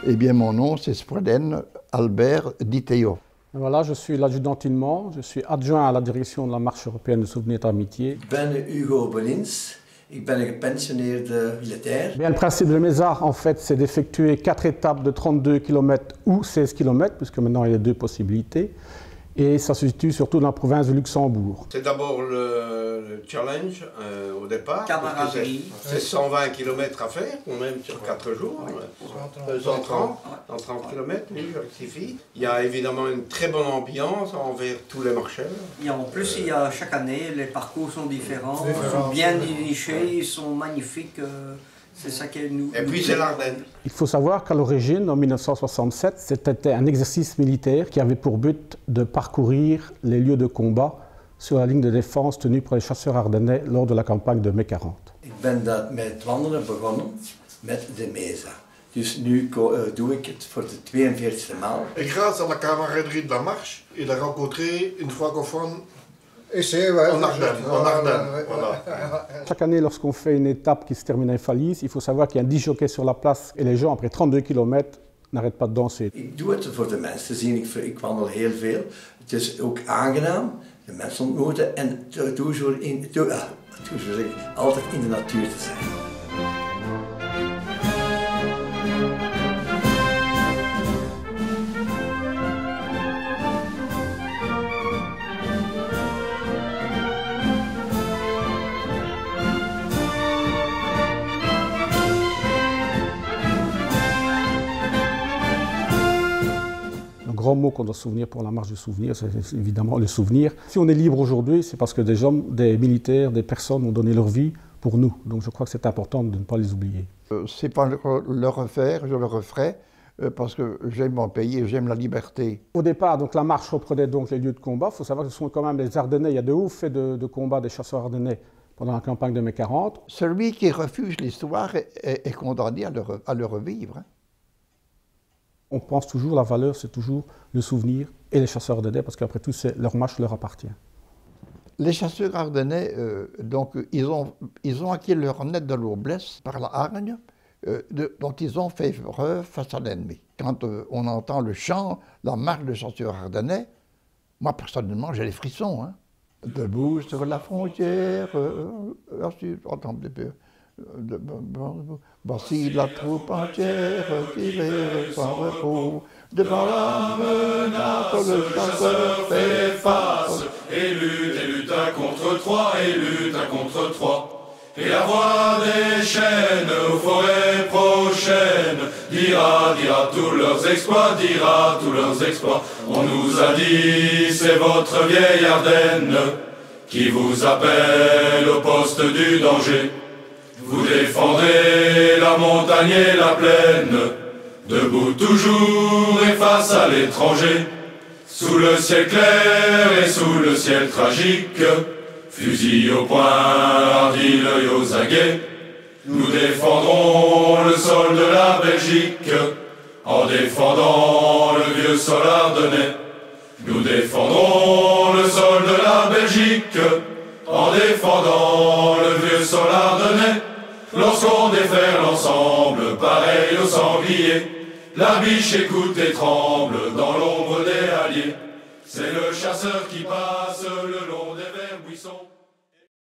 Eh bien, mon nom, c'est Sproden Albert Diteo. Voilà, je suis l'adjudant-tinement, je suis adjoint à la direction de la Marche européenne de souvenirs d'amitié. Ik ben Hugo Bolins, ik ben een gepensioneerde militair. Bien, le principe de MESA, en fait, c'est d'effectuer 4 étapes de 32 km ou 16 km, puisque maintenant il y a 2 possibilités. Et ça se situe surtout dans la province de Luxembourg. C'est d'abord le challenge au départ. Camaraderie. C'est 120 km à faire, ou même sur 4 jours. 130 km, oui, je rectifie. Il y a évidemment une très bonne ambiance envers tous les marcheurs. Et en plus, il y a, chaque année, les parcours sont différents, ils sont bien dénichés, ils sont magnifiques. C'est ça qui nous... Et puis c'est l'Ardenne. Il faut savoir qu'à l'origine, en 1967, c'était un exercice militaire qui avait pour but de parcourir les lieux de combat sur la ligne de défense tenue par les chasseurs ardennais lors de la campagne de mai 40. Ik ben dat met wandelen begonnen met de MESA. Dus nu doe ik het voor de 42e maal. Et grâce à la camaraderie de la marche, il a rencontré une francophone en Ardennes. Voilà. Chaque année, lorsqu'on fait une étape qui se termine à Falies, il faut savoir qu'il y a un 10 jockeys sur la place et les gens, après 32 km, n'arrêtent pas de danser. Ik doe het voor de mensen te zien, ik wandel heel veel. Het is ook aangenaam, de mensen ontmoeten en altijd in de natuur te zijn. Le grand mot qu'on doit se souvenir pour la marche du souvenir, c'est évidemment le souvenir. Si on est libre aujourd'hui, c'est parce que des hommes, des militaires, des personnes ont donné leur vie pour nous. Donc je crois que c'est important de ne pas les oublier. C'est pas le refaire, je le referai, parce que j'aime mon pays et j'aime la liberté. Au départ, donc, la marche reprenait donc les lieux de combat. Il faut savoir que ce sont quand même les Ardennais. Il y a de hauts faits de combat des chasseurs ardennais pendant la campagne de mai 40. Celui qui refuse l'histoire est condamné à le revivre. Hein. On pense toujours, la valeur, c'est toujours le souvenir et les chasseurs ardennais, parce qu'après tout, leur marche leur appartient. Les chasseurs ardennais, donc, ils ont acquis leur net de noblesse par la hargne, dont ils ont fait preuve face à l'ennemi. Quand on entend le chant, la marche des chasseurs ardennais, moi, personnellement, j'ai les frissons. Hein. Debout sur la frontière, attends un petit peu. Voici la troupe entière qui rêve sans repos. Devant la menace, le chasseur fait face. Et lutte un contre trois, et lutte un contre trois. Et la voix des chênes aux forêts prochaines dira tous leurs exploits, dira tous leurs exploits. On nous a dit, c'est votre vieille Ardenne qui vous appelle au poste du danger. Vous défendrez la montagne et la plaine, debout toujours et face à l'étranger. Sous le ciel clair et sous le ciel tragique, fusil au poing, hardi l'œil aux aguets, nous défendrons le sol de la Belgique, en défendant le vieux sol ardennais. Nous défendrons le sol de la Belgique, en défendant le vieux sol ardennais. Lorsqu'on déferle ensemble, pareil au sanglier, la biche écoute et tremble dans l'ombre des halliers. C'est le chasseur qui passe le long des verts buissons.